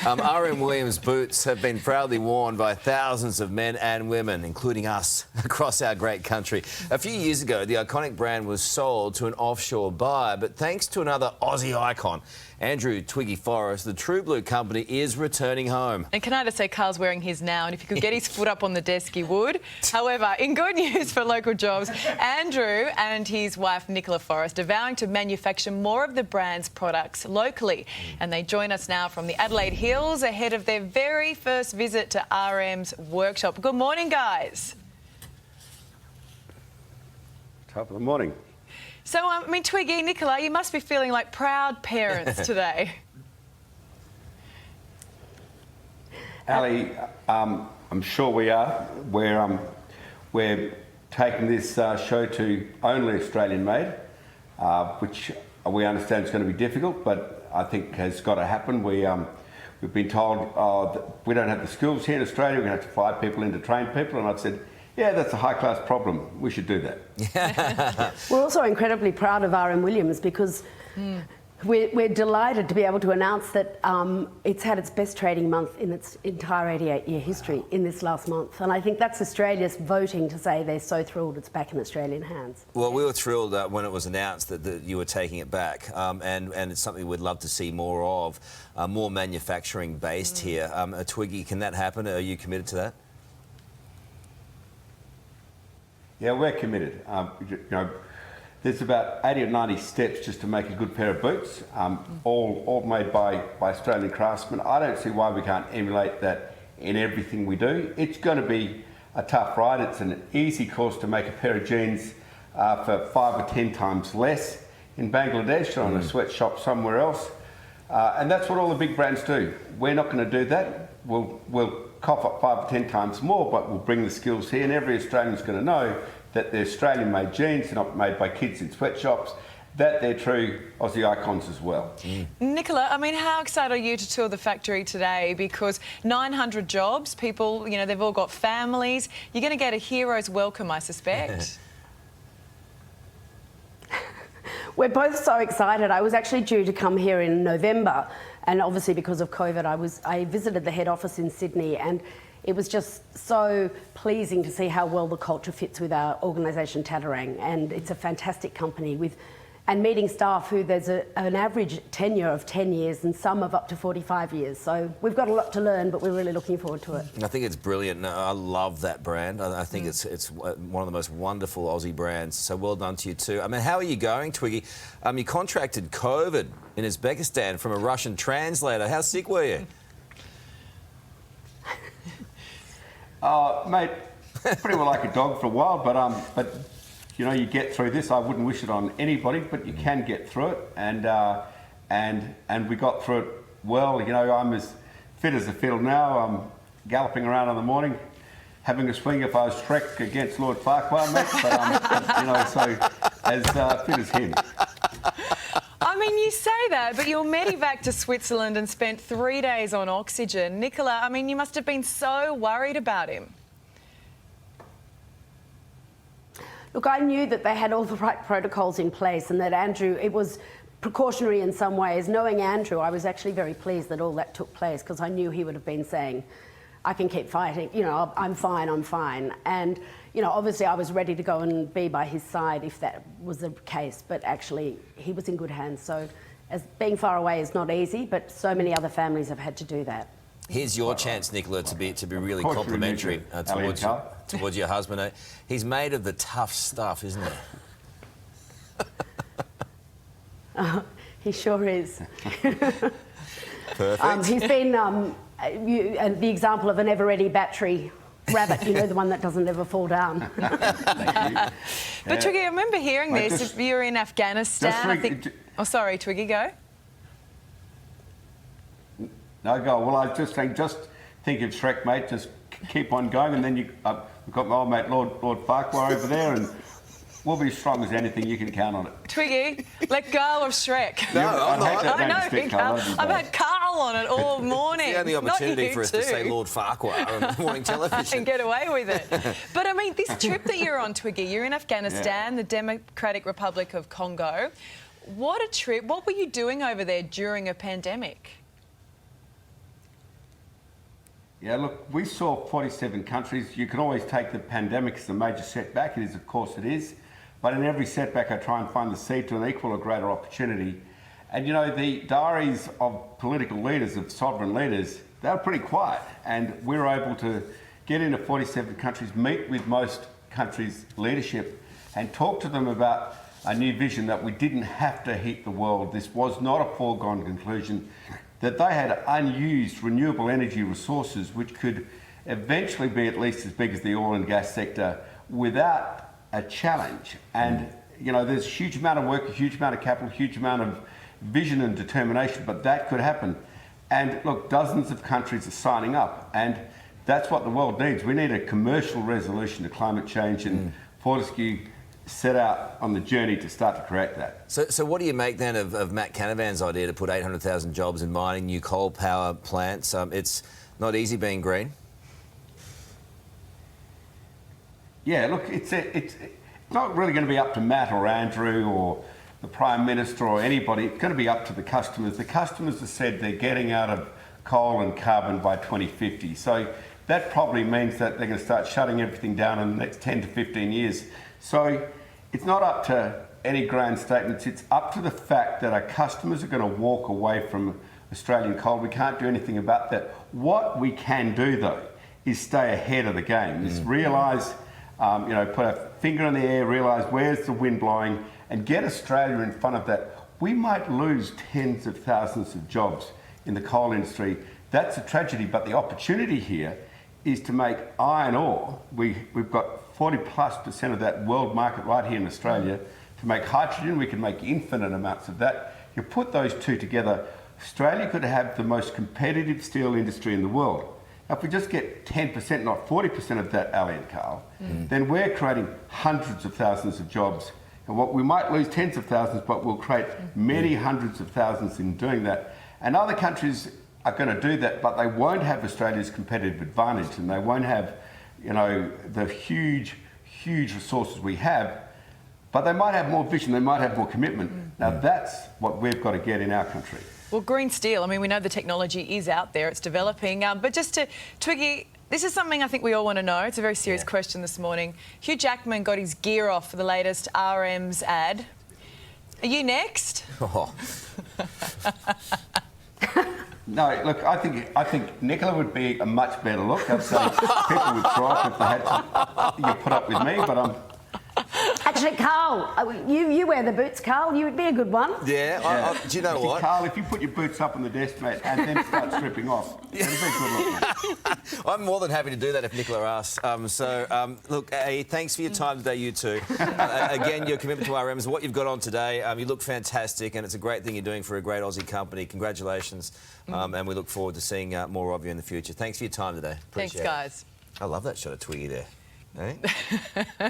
RM Williams boots have been proudly worn by thousands of men and women, including us, across our great country. A few years ago, the iconic brand was sold to an offshore buyer, but thanks to another Aussie icon, Andrew Twiggy Forrest, the True Blue company is returning home. And can I just say, Karl's wearing his now, and if he could get his foot up on the desk, he would. However, in good news for local jobs, Andrew and his wife, Nicola Forrest, are vowing to manufacture more of the brand's products locally. And they join us now from the Adelaide Hills ahead of their very first visit to RM's workshop. Good morning, guys. Top of the morning. So, I mean, Twiggy, Nicola, you must be feeling like proud parents today. Ali, I'm sure we are. We're taking this show to only Australian-made, which we understand is going to be difficult, but I think has got to happen. We've been told that we don't have the skills here in Australia. We're going to have to fly people in to train people, and I've said, yeah, that's a high-class problem. We should do that. We're also incredibly proud of RM Williams because we're delighted to be able to announce that it's had its best trading month in its entire 88-year history in this last month. And I think that's Australia's voting to say they're so thrilled it's back in Australian hands. Well, we were thrilled when it was announced that you were taking it back, and it's something we'd love to see more of, more manufacturing based here. Twiggy, can that happen? Are you committed to that? Yeah, we're committed. There's about 80 or 90 steps just to make a good pair of boots, all made by Australian craftsmen. I don't see why we can't emulate that in everything we do. It's going to be a tough ride. It's an easy course to make a pair of jeans for 5 or 10 times less in Bangladesh or in a sweatshop somewhere else. And that's what all the big brands do. We're not going to do that. We'll cough up 5 or 10 times more, but we'll bring the skills here, and every Australian's going to know that they're Australian-made jeans, they're not made by kids in sweatshops, that they're true Aussie icons as well. Nicola, I mean, how excited are you to tour the factory today? Because 900 jobs, people, you know, they've all got families. You're going to get a hero's welcome, I suspect. We're both so excited. I was actually due to come here in November, and obviously because of COVID, I visited the head office in Sydney, and it was just so pleasing to see how well the culture fits with our organisation Tattarang, and it's a fantastic company and meeting staff who there's an average tenure of 10 years and some of up to 45 years. So we've got a lot to learn, but we're really looking forward to it. I think it's brilliant. I love that brand. I think it's one of the most wonderful Aussie brands. So well done to you too. I mean, how are you going, Twiggy? You contracted COVID in Uzbekistan from a Russian translator. How sick were you? Mate, pretty well like a dog for a while, but you know, you get through this. I wouldn't wish it on anybody, but you can get through it, and we got through it well. You know, I'm as fit as a fiddle now. I'm galloping around in the morning, having a swing if I was Shrek against Lord Farquhar, mate. But you know, so as fit as him. I mean, you say that, but you're medevac to Switzerland and spent 3 days on oxygen. Nicola, I mean, you must have been so worried about him. Look, I knew that they had all the right protocols in place and that Andrew, it was precautionary in some ways. Knowing Andrew, I was actually very pleased that all that took place because I knew he would have been saying, I can keep fighting, you know, I'm fine, I'm fine. And, you know, obviously I was ready to go and be by his side if that was the case, but actually he was in good hands. So as being far away is not easy, but so many other families have had to do that. Here's your chance, Nicola, to be really complimentary towards your husband. He's made of the tough stuff, isn't he? He sure is. Perfect. He's been the example of an ever-ready battery rabbit, you know, the one that doesn't ever fall down. But Twiggy, I remember hearing this. You're in Afghanistan, I think. Oh, sorry, Twiggy, go. No, go. Well, I was just saying, just think of Shrek, mate. Just keep on going, and then we've got my old mate Lord Farquhar over there, and we'll be as strong as anything. You can count on it. Twiggy, let go of Shrek. No, I'm not. I know, Karl. I've had Karl on it all morning. It's the only opportunity for us to say Lord Farquhar on morning television. And get away with it. But I mean, this trip that you're on, Twiggy, you're in Afghanistan, the Democratic Republic of Congo. What a trip. What were you doing over there during a pandemic? Yeah, look, we saw 47 countries. You can always take the pandemic as a major setback. It is, of course it is. But in every setback, I try and find the seed to an equal or greater opportunity. And you know, the diaries of political leaders, of sovereign leaders, they were pretty quiet. And we were able to get into 47 countries, meet with most countries' leadership and talk to them about a new vision that we didn't have to heat the world. This was not a foregone conclusion, that they had unused renewable energy resources which could eventually be at least as big as the oil and gas sector without a challenge. And, you know, there's a huge amount of work, a huge amount of capital, a huge amount of vision and determination, but that could happen. And look, dozens of countries are signing up, and that's what the world needs. We need a commercial resolution to climate change, and Fortescue set out on the journey to start to create that. So what do you make then of Matt Canavan's idea to put 800,000 jobs in mining, new coal power plants? It's not easy being green. Yeah, look, it's not really going to be up to Matt or Andrew or the Prime Minister or anybody. It's going to be up to the customers. The customers have said they're getting out of coal and carbon by 2050. So that probably means that they're going to start shutting everything down in the next 10 to 15 years. So it's not up to any grand statements. It's up to the fact that our customers are going to walk away from Australian coal. We can't do anything about that. What we can do, though, is stay ahead of the game. Is realise, you know, put a finger in the air, realise where's the wind blowing, and get Australia in front of that. We might lose tens of thousands of jobs in the coal industry. That's a tragedy, but the opportunity here is to make iron ore. We've got 40+% of that world market right here in Australia. To make hydrogen, we can make infinite amounts of that. You put those two together, Australia could have the most competitive steel industry in the world. Now, if we just get 10%, not 40% of that, Ali and Karl, then we're creating hundreds of thousands of jobs. And what we might lose tens of thousands, but we'll create many hundreds of thousands in doing that. And other countries are going to do that, but they won't have Australia's competitive advantage, and they won't have, you know, the huge resources we have, but they might have more vision, they might have more commitment. Now that's what we've got to get in our country. Well, green steel, I mean, we know the technology is out there, it's developing, but just to, Twiggy, this is something I think we all want to know. It's a very serious question this morning. Hugh Jackman got his gear off for the latest RM's ad. Are you next? Oh. No, look, I think Nicola would be a much better look. I'd say people would throw up if they had to put up with me, but Actually, Karl, you wear the boots, Karl. You would be a good one. Yeah, do you know what? Karl, if you put your boots up on the desk, mate, and then start stripping off, it'd be a good look, mate. I'm more than happy to do that if Nicola asks. Look, thanks for your time today, you two. Again, your commitment to RMs, what you've got on today, you look fantastic, and it's a great thing you're doing for a great Aussie company. Congratulations, and we look forward to seeing more of you in the future. Thanks for your time today. Appreciate Thanks, guys. I love that shot of Twiggy there. Eh?